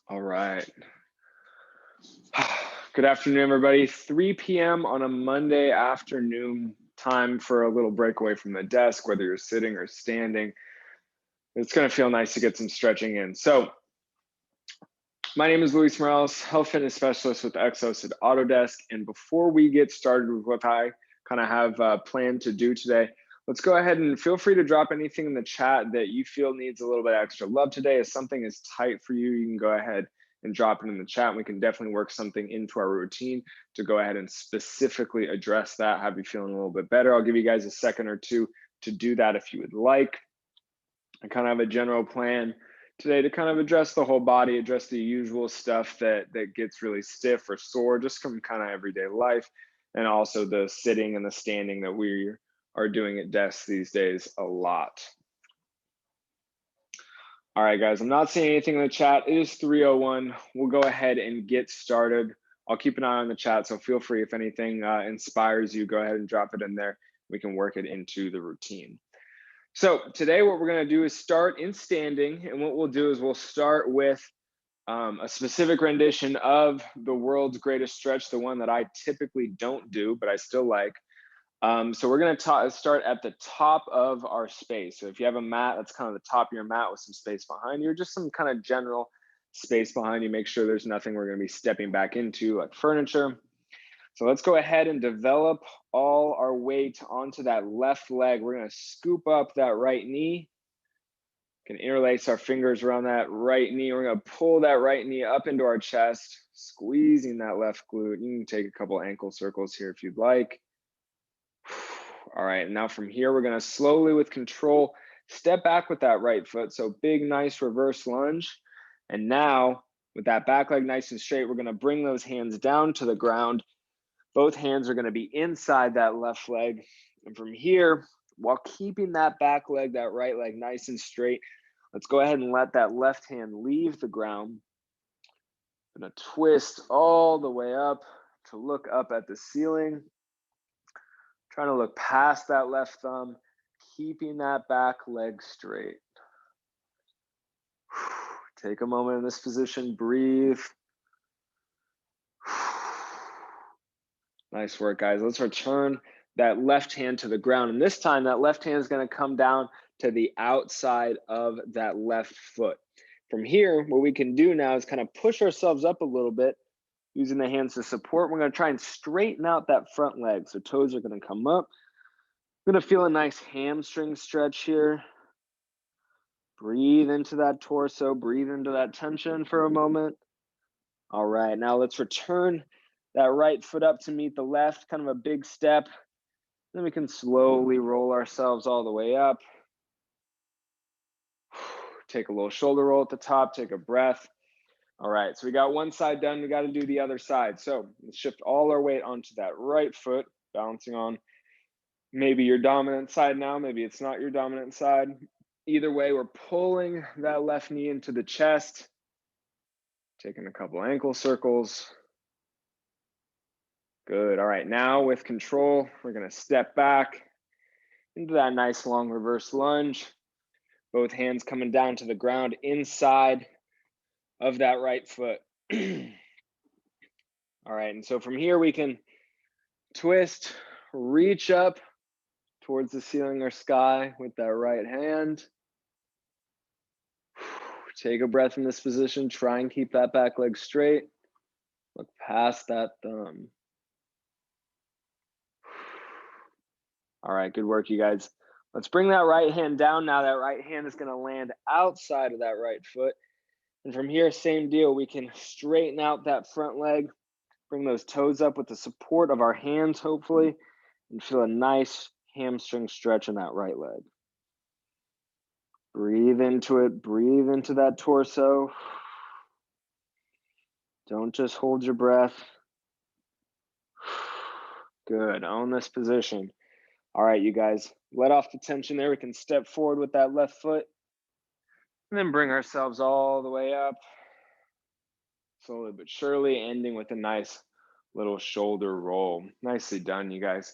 All right. Good afternoon, everybody. 3 p.m. on a Monday afternoon, time for a little breakaway from the desk, whether you're sitting or standing. It's going to feel nice to get some stretching in. So, my name is Luis Morales, health fitness specialist with Exos at Autodesk. And before we get started with what I kind of have planned to do today, let's go ahead and feel free to drop anything in the chat that you feel needs a little bit extra love today. If something is tight for you, you can go ahead and drop it in the chat. And we can definitely work something into our routine to go ahead and specifically address that, have you feeling a little bit better. I'll give you guys a second or two to do that if you would like. I kind of have a general plan today to kind of address the whole body, address the usual stuff that gets really stiff or sore just from kind of everyday life, and also the sitting and the standing that we are doing at desks these days a lot. All right, guys, I'm not seeing anything in the chat. It is 3:01. We'll go ahead and get started. I'll keep an eye on the chat, so feel free if anything inspires you, go ahead and drop it in there. We can work it into the routine. So today what we're going to do is start in standing, and what we'll do is we'll start with a specific rendition of the world's greatest stretch, the one that I typically don't do, but I still like. So we're going to start at the top of our space. So if you have a mat, that's kind of the top of your mat with some space behind you, or just some kind of general space behind you. Make sure there's nothing we're going to be stepping back into like furniture. So let's go ahead and develop all our weight onto that left leg. We're going to scoop up that right knee. Can interlace our fingers around that right knee. We're going to pull that right knee up into our chest, squeezing that left glute. You can take a couple ankle circles here if you'd like. All right, now from here, we're going to slowly, with control, step back with that right foot. So big, nice reverse lunge. And now, with that back leg nice and straight, we're going to bring those hands down to the ground. Both hands are going to be inside that left leg. And from here, while keeping that back leg, that right leg nice and straight, let's go ahead and let that left hand leave the ground. I'm going to twist all the way up to look up at the ceiling. Trying to look past that left thumb, keeping that back leg straight. Take a moment in this position, breathe. Nice work, guys. Let's return that left hand to the ground. And this time, that left hand is going to come down to the outside of that left foot. From here, what we can do now is kind of push ourselves up a little bit, using the hands to support. We're going to try and straighten out that front leg. So toes are going to come up. We're going to feel a nice hamstring stretch here. Breathe into that torso. Breathe into that tension for a moment. All right, now let's return that right foot up to meet the left, kind of a big step. Then we can slowly roll ourselves all the way up. Take a little shoulder roll at the top, take a breath. All right, so we got one side done, we got to do the other side. So let's shift all our weight onto that right foot, balancing on maybe your dominant side now, maybe it's not your dominant side. Either way, we're pulling that left knee into the chest, taking a couple ankle circles. Good. All right, now with control, we're going to step back into that nice long reverse lunge. Both hands coming down to the ground inside of that right foot. All right, and so from here we can twist, reach up towards the ceiling or sky with that right hand. Take a breath in this position. Try and keep that back leg straight. Look past that thumb. All right, good work, you guys. Let's bring that right hand down now. That right hand is going to land outside of that right foot. And from here, same deal. We can straighten out that front leg, bring those toes up with the support of our hands, hopefully, and feel a nice hamstring stretch in that right leg. Breathe into it. Breathe into that torso. Don't just hold your breath. Good. Own this position. All right, you guys, let off the tension there. We can step forward with that left foot and then bring ourselves all the way up, slowly but surely, ending with a nice little shoulder roll. Nicely done, you guys.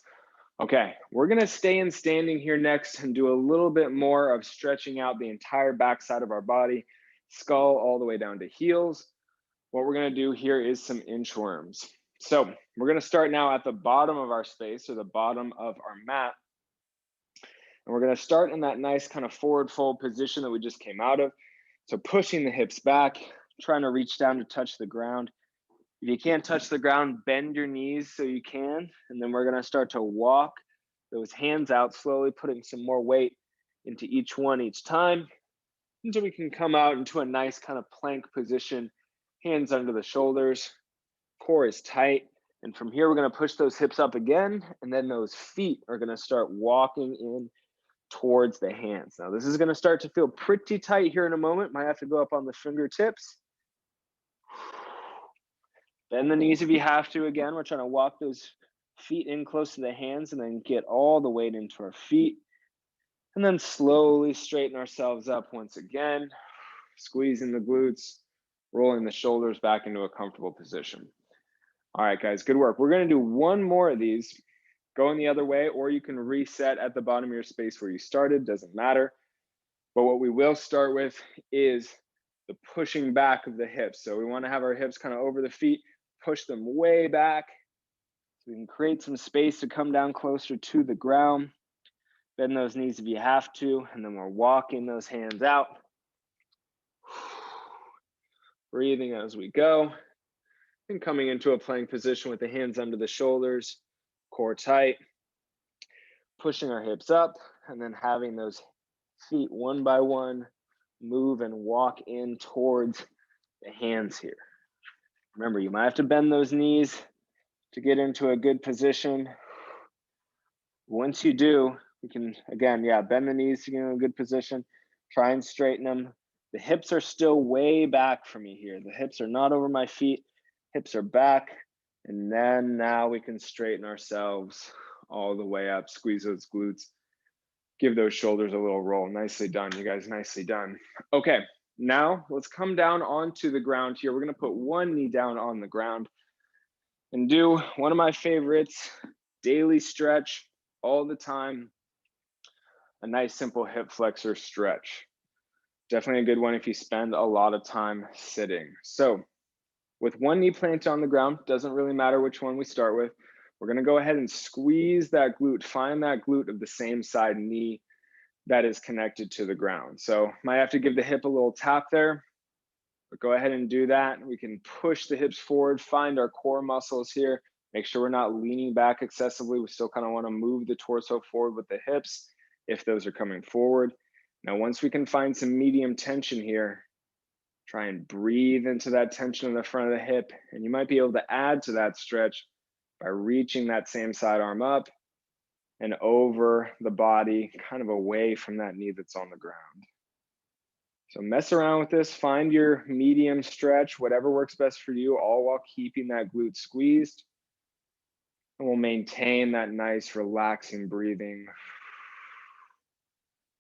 Okay, we're going to stay in standing here next and do a little bit more of stretching out the entire backside of our body, skull all the way down to heels. what we're going to do here is some inchworms. So we're going to start now at the bottom of our space, or the bottom of our mat. And we're going to start in that nice kind of forward fold position that we just came out of. So pushing the hips back, trying to reach down to touch the ground. If you can't touch the ground, bend your knees so you can. And then we're going to start to walk those hands out slowly, putting some more weight into each one each time until we can come out into a nice kind of plank position, hands under the shoulders, core is tight. And from here, we're going to push those hips up again. And then those feet are going to start walking in towards the hands. Now, this is going to start to feel pretty tight here in a moment. Might have to go up on the fingertips. Bend the knees if you have to. Again, we're trying to walk those feet in close to the hands and then get all the weight into our feet. And then slowly straighten ourselves up once again, squeezing the glutes, rolling the shoulders back into a comfortable position. All right, guys, good work. We're going to do one more of these, going the other way, or you can reset at the bottom of your space where you started, doesn't matter. But what we will start with is the pushing back of the hips. So we want to have our hips kind of over the feet, push them way back so we can create some space to come down closer to the ground. Bend those knees if you have to, and then we're walking those hands out. Breathing as we go, and coming into a plank position with the hands under the shoulders, core tight, pushing our hips up, and then having those feet one by one move and walk in towards the hands here. Remember, you might have to bend those knees to get into a good position. Once you do, we can, again, bend the knees to get in a good position. Try and straighten them. The hips are still way back from me here. The hips are not over my feet. Hips are back. And then now we can straighten ourselves all the way up. Squeeze those glutes. Give those shoulders a little roll. Nicely done, you guys. Nicely done. Okay, now let's come down onto the ground here. We're going to put one knee down on the ground and do one of my favorites, daily stretch all the time. A nice simple hip flexor stretch. Definitely a good one if you spend a lot of time sitting. So with one knee planted on the ground, doesn't really matter which one we start with. We're going to go ahead and squeeze that glute, find that glute of the same side knee that is connected to the ground. So might have to give the hip a little tap there, but go ahead and do that. We can push the hips forward, find our core muscles here. Make sure we're not leaning back excessively. We still kind of want to move the torso forward with the hips if those are coming forward. Now, once we can find some medium tension here, try and breathe into that tension in the front of the hip. And you might be able to add to that stretch by reaching that same side arm up and over the body, kind of away from that knee that's on the ground. So mess around with this, find your medium stretch, whatever works best for you, all while keeping that glute squeezed. And we'll maintain that nice relaxing breathing,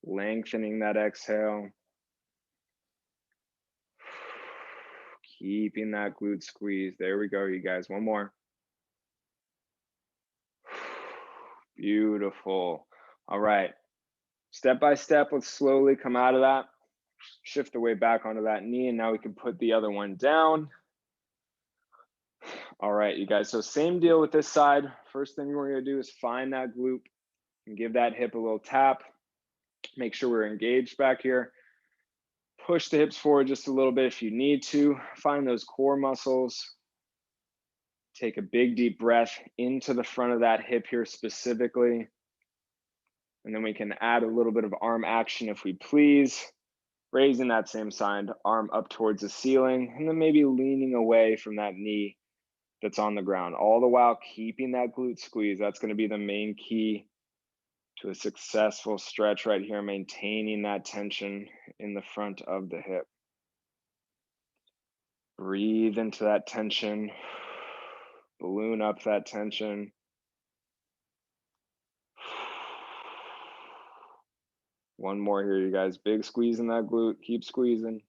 lengthening that exhale. Keeping that glute squeezed. There we go, you guys. One more. Beautiful. All right. Step by step, let's slowly come out of that. Shift the weight back onto that knee, and now we can put the other one down. All right, you guys. So same deal with this side. First thing we're going to do is find that glute and give that hip a little tap. Make sure we're engaged back here. Push the hips forward just a little bit if you need to. Find those core muscles. Take a big deep breath into the front of that hip here specifically. And then we can add a little bit of arm action if we please. Raising that same side, arm up towards the ceiling, and then maybe leaning away from that knee that's on the ground, all the while keeping that glute squeeze. That's going to be the main key to a successful stretch right here, maintaining that tension in the front of the hip. Breathe into that tension, balloon up that tension. One more here, you guys. Big squeeze in that glute. Keep squeezing.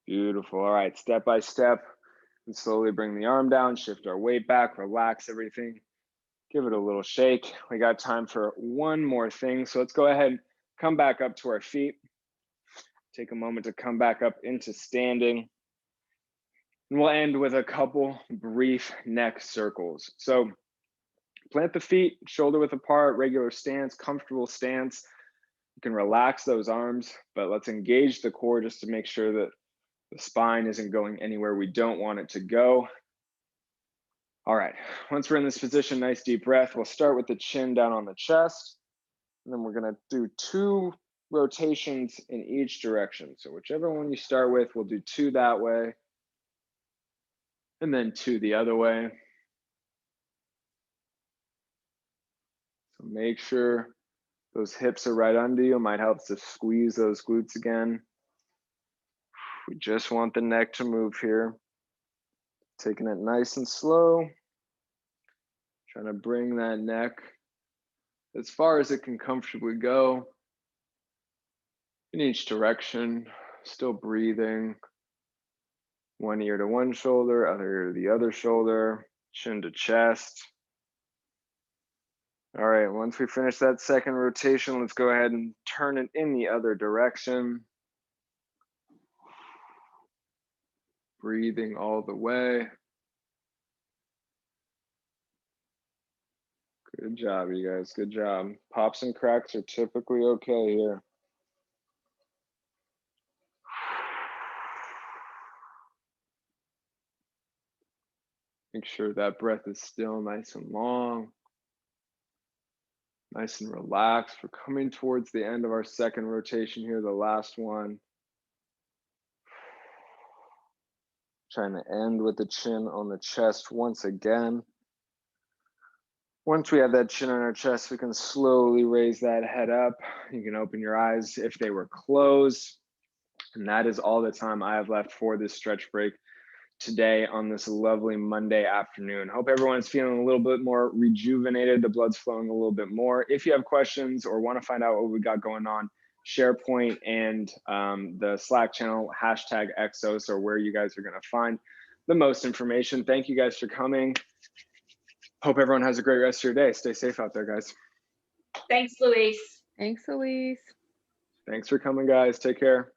Beautiful. All right, step by step, and slowly bring the arm down, shift our weight back, relax everything. Give it a little shake. We got time for one more thing. So let's go ahead, come back up to our feet. Take a moment to come back up into standing. And we'll end with a couple brief neck circles. So plant the feet, shoulder width apart, regular stance, comfortable stance. You can relax those arms, but let's engage the core just to make sure that the spine isn't going anywhere we don't want it to go. All right, once we're in this position, nice deep breath. We'll start with the chin down on the chest, and then we're gonna do 2 rotations in each direction. So whichever one you start with, we'll do 2 that way, and then 2 the other way. So make sure those hips are right under you. It might help to squeeze those glutes again. We just want the neck to move here. Taking it nice and slow. Trying to bring that neck as far as it can comfortably go in each direction. Still breathing. One ear to one shoulder, other ear to the other shoulder, chin to chest. All right, once we finish that second rotation, let's go ahead and turn it in the other direction. Breathing all the way. Good job, you guys, good job. Pops and cracks are typically okay here. Make sure that breath is still nice and long. Nice and relaxed. We're coming towards the end of our second rotation here, the last one. Trying to end with the chin on the chest once again. Once we have that chin on our chest, we can slowly raise that head up. You can open your eyes if they were closed. And that is all the time I have left for this stretch break today on this lovely Monday afternoon. Hope everyone's feeling a little bit more rejuvenated. The blood's flowing a little bit more. If you have questions or want to find out what we got going on, SharePoint and the Slack channel, #Exos, are where you guys are going to find the most information. Thank you guys for coming. Hope everyone has a great rest of your day. Stay safe out there, guys. Thanks, Luis. Thanks, Elise. Thanks for coming, guys. Take care.